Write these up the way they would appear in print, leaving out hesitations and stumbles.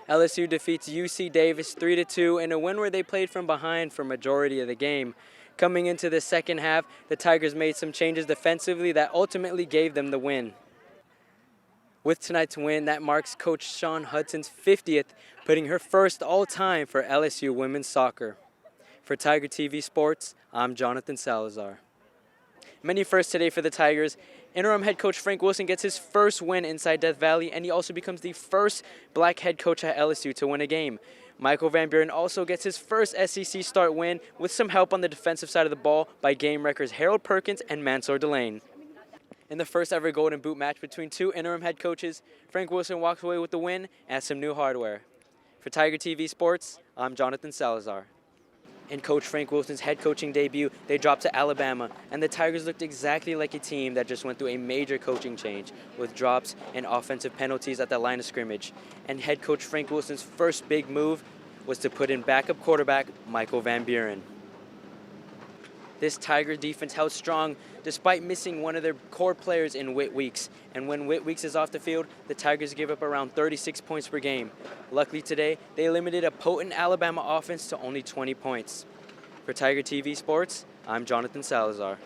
LSU defeats UC Davis 3-2 in a win where they played from behind for majority of the game. Coming into the second half, the Tigers made some changes defensively that ultimately gave them the win. With tonight's win, that marks Coach Shawn Hudson's 50th, putting her first all-time for LSU women's soccer. For Tiger TV Sports, I'm Jonathan Salazar. Many firsts today for the Tigers. Interim head coach Frank Wilson gets his first win inside Death Valley, and he also becomes the first black head coach at LSU to win a game. Michael Van Buren also gets his first SEC start win with some help on the defensive side of the ball by game wreckers Harold Perkins and Mansour Delane. In the first ever Golden Boot match between two interim head coaches, Frank Wilson walks away with the win and some new hardware. For Tiger TV Sports, I'm Jonathan Salazar. In Coach Frank Wilson's head coaching debut, they dropped to Alabama, and the Tigers looked exactly like a team that just went through a major coaching change with drops and offensive penalties at the line of scrimmage. And head coach Frank Wilson's first big move was to put in backup quarterback Michael Van Buren. This Tiger defense held strong despite missing one of their core players in Whit Weeks. And when Whit Weeks is off the field, the Tigers give up around 36 points per game. Luckily today, they limited a potent Alabama offense to only 20 points. For Tiger TV Sports, I'm Jonathan Salazar.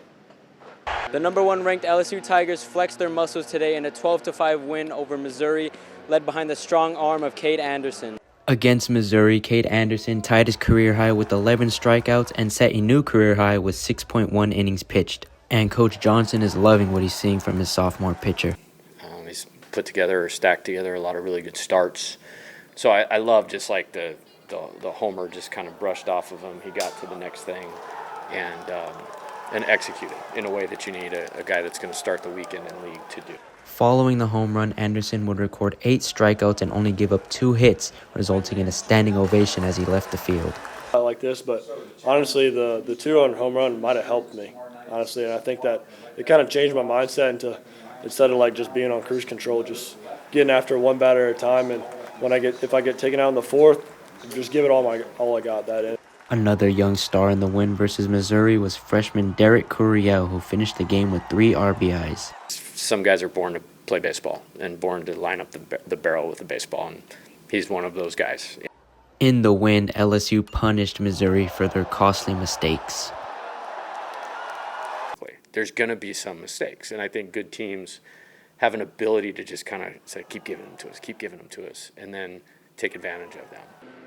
The #1 ranked LSU Tigers flexed their muscles today in a 12-5 win over Missouri, led behind the strong arm of Cade Anderson. Against Missouri, Cade Anderson tied his career high with 11 strikeouts and set a new career high with 6.1 innings pitched. And Coach Johnson is loving what he's seeing from his sophomore pitcher. He's put together or stacked together a lot of really good starts. So I love just like the homer just kind of brushed off of him. He got to the next thing and executed in a way that you need a guy that's going to start the weekend in league to do. Following the home run, Anderson would record 8 strikeouts and only give up 2 hits, resulting in a standing ovation as he left the field. I like this, but honestly, the 2-run home run might have helped me, honestly, and I think that it kind of changed my mindset into instead of like just being on cruise control, just getting after one batter at a time, and if I get taken out in the 4th, just give it all I got that in. Another young star in the win versus Missouri was freshman Derek Curiel, who finished the game with 3 RBIs. Some guys are born to play baseball and born to line up the barrel with the baseball, and he's one of those guys. In the win, LSU punished Missouri for their costly mistakes. There's going to be some mistakes, and I think good teams have an ability to just kind of say, keep giving them to us, and then take advantage of them.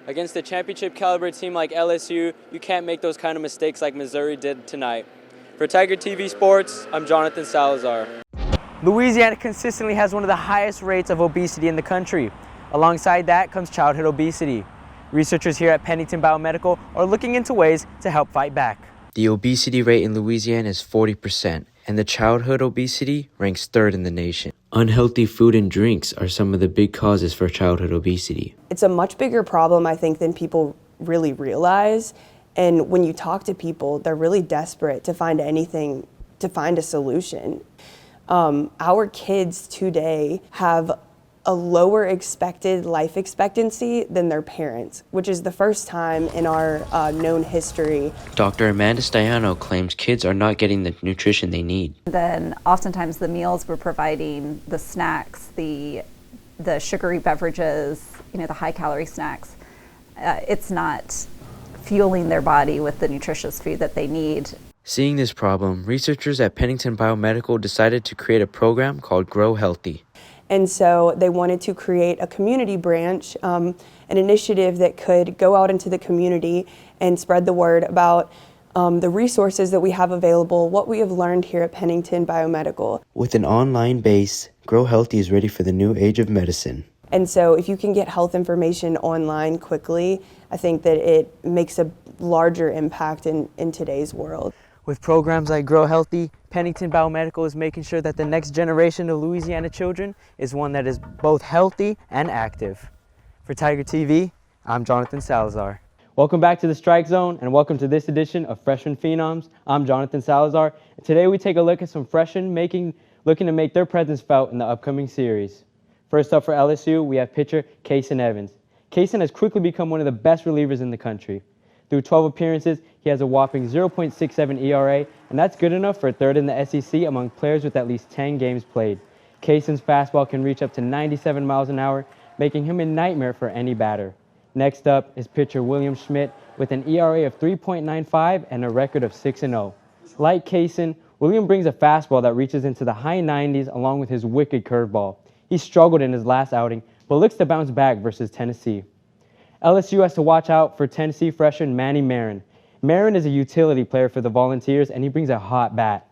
Against a championship caliber team like LSU, you can't make those kind of mistakes like Missouri did tonight. For Tiger TV Sports, I'm Jonathan Salazar. Louisiana consistently has one of the highest rates of obesity in the country. Alongside that comes childhood obesity. Researchers here at Pennington Biomedical are looking into ways to help fight back. The obesity rate in Louisiana is 40%, and the childhood obesity ranks 3rd in the nation. Unhealthy food and drinks are some of the big causes for childhood obesity. It's a much bigger problem, I think, than people really realize. And when you talk to people, they're really desperate to find a solution. Our kids today have a lower expected life expectancy than their parents, which is the first time in our known history. Dr. Amanda Staiano claims kids are not getting the nutrition they need. Then oftentimes the meals we're providing, the snacks, the sugary beverages, the high-calorie snacks, it's not fueling their body with the nutritious food that they need. Seeing this problem, researchers at Pennington Biomedical decided to create a program called Grow Healthy. And so they wanted to create a community branch, an initiative that could go out into the community and spread the word about the resources that we have available, what we have learned here at Pennington Biomedical. With an online base, Grow Healthy is ready for the new age of medicine. And so if you can get health information online quickly, I think that it makes a larger impact in today's world. With programs like Grow Healthy, Pennington Biomedical is making sure that the next generation of Louisiana children is one that is both healthy and active. For Tiger TV, I'm Jonathan Salazar. Welcome back to the Strike Zone, and welcome to this edition of Freshman Phenoms. I'm Jonathan Salazar, and today we take a look at some freshmen looking to make their presence felt in the upcoming series. First up for LSU, we have pitcher Kaysen Evans. Kaysen has quickly become one of the best relievers in the country. Through 12 appearances, he has a whopping 0.67 ERA, and that's good enough for 3rd in the SEC among players with at least 10 games played. Kaysen's fastball can reach up to 97 miles an hour, making him a nightmare for any batter. Next up is pitcher William Schmidt with an ERA of 3.95 and a record of 6-0. Like Kaysen, William brings a fastball that reaches into the high 90s along with his wicked curveball. He struggled in his last outing, but looks to bounce back versus Tennessee. LSU has to watch out for Tennessee freshman Manny Marin. Marin is a utility player for the Volunteers, and he brings a hot bat.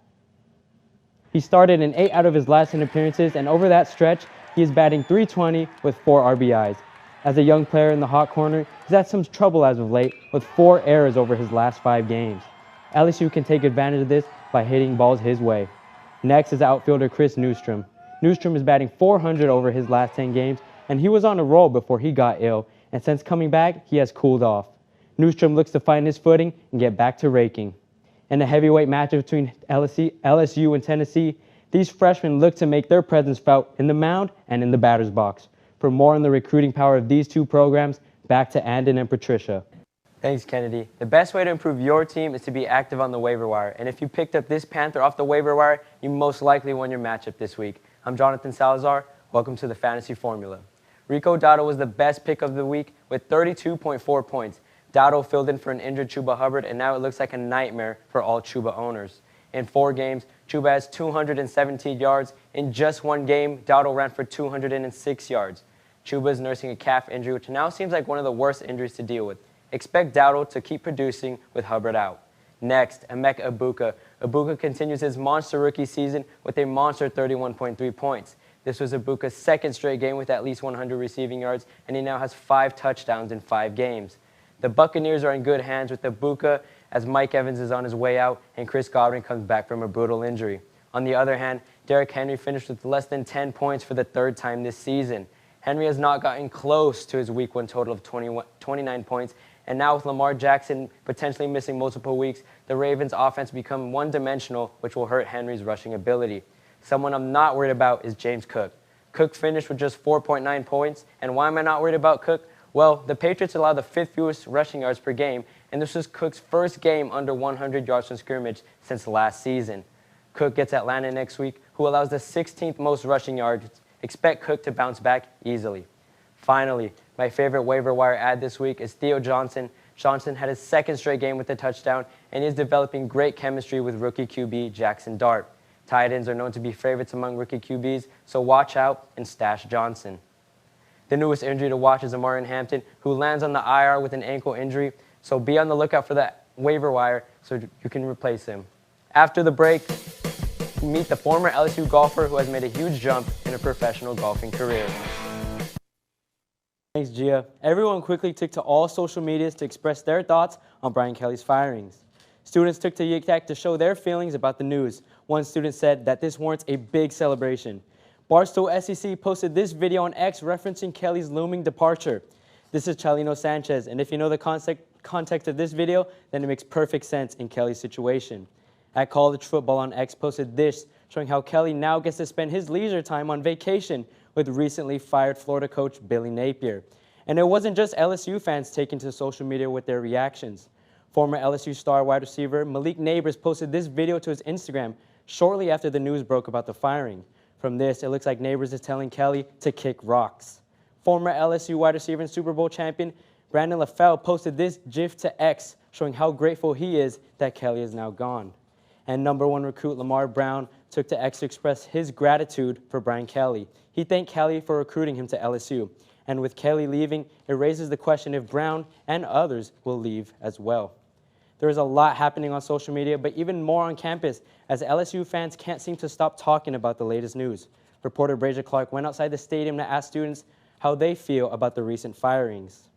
He started in 8 out of his last 10 appearances, and over that stretch, he is batting .320 with 4 RBIs. As a young player in the hot corner, he's had some trouble as of late with 4 errors over his last 5 games. LSU can take advantage of this by hitting balls his way. Next is outfielder Chris Newstrom. Newstrom is batting .400 over his last 10 games, and he was on a roll before he got ill, and since coming back, he has cooled off. Newstrom looks to find his footing and get back to raking. In a heavyweight matchup between LSU and Tennessee, these freshmen look to make their presence felt in the mound and in the batter's box. For more on the recruiting power of these two programs, back to Andon and Patricia. Thanks, Kennedy. The best way to improve your team is to be active on the waiver wire. And if you picked up this Panther off the waiver wire, you most likely won your matchup this week. I'm Jonathan Salazar. Welcome to the Fantasy Formula. Rico Dowdle was the best pick of the week with 32.4 points. Dowdle filled in for an injured Chuba Hubbard, and now it looks like a nightmare for all Chuba owners. In 4 games, Chuba has 217 yards. In just 1 game, Dowdle ran for 206 yards. Chuba is nursing a calf injury, which now seems like one of the worst injuries to deal with. Expect Dowdle to keep producing with Hubbard out. Next, Emeka Egbuka. Egbuka continues his monster rookie season with a monster 31.3 points. This was Egbuka's 2nd straight game with at least 100 receiving yards, and he now has 5 touchdowns in 5 games. The Buccaneers are in good hands with Egbuka as Mike Evans is on his way out and Chris Godwin comes back from a brutal injury. On the other hand, Derrick Henry finished with less than 10 points for the 3rd time this season. Henry has not gotten close to his Week 1 total of 29 points, and now with Lamar Jackson potentially missing multiple weeks, the Ravens' offense become one-dimensional, which will hurt Henry's rushing ability. Someone I'm not worried about is James Cook. Cook finished with just 4.9 points, and why am I not worried about Cook? Well, the Patriots allow the 5th fewest rushing yards per game, and this was Cook's first game under 100 yards from scrimmage since last season. Cook gets Atlanta next week, who allows the 16th most rushing yards. Expect Cook to bounce back easily. Finally, my favorite waiver wire ad this week is Theo Johnson. Johnson had his 2nd straight game with a touchdown, and he is developing great chemistry with rookie QB Jackson Dart. Tight ends are known to be favorites among rookie QBs, so watch out and stash Johnson. The newest injury to watch is Amarin Hampton, who lands on the IR with an ankle injury, so be on the lookout for that waiver wire so you can replace him. After the break, we meet the former LSU golfer who has made a huge jump in a professional golfing career. Thanks, Gia. Everyone quickly took to all social medias to express their thoughts on Brian Kelly's firings. Students took to YikTak to show their feelings about the news. One student said that this warrants a big celebration. Barstool SEC posted this video on X referencing Kelly's looming departure. This is Chalino Sanchez, and if you know the context of this video, then it makes perfect sense in Kelly's situation. At College Football on X posted this, showing how Kelly now gets to spend his leisure time on vacation with recently fired Florida coach Billy Napier. And it wasn't just LSU fans taking to social media with their reactions. Former LSU star wide receiver Malik Neighbors posted this video to his Instagram shortly after the news broke about the firing. From this, it looks like Neighbors is telling Kelly to kick rocks. Former LSU wide receiver and Super Bowl champion Brandon LaFell posted this GIF to X, showing how grateful he is that Kelly is now gone. And #1 recruit Lamar Brown took to X to express his gratitude for Brian Kelly. He thanked Kelly for recruiting him to LSU. And with Kelly leaving, it raises the question if Brown and others will leave as well. There is a lot happening on social media, but even more on campus, as LSU fans can't seem to stop talking about the latest news. Reporter Brazier Clark went outside the stadium to ask students how they feel about the recent firings.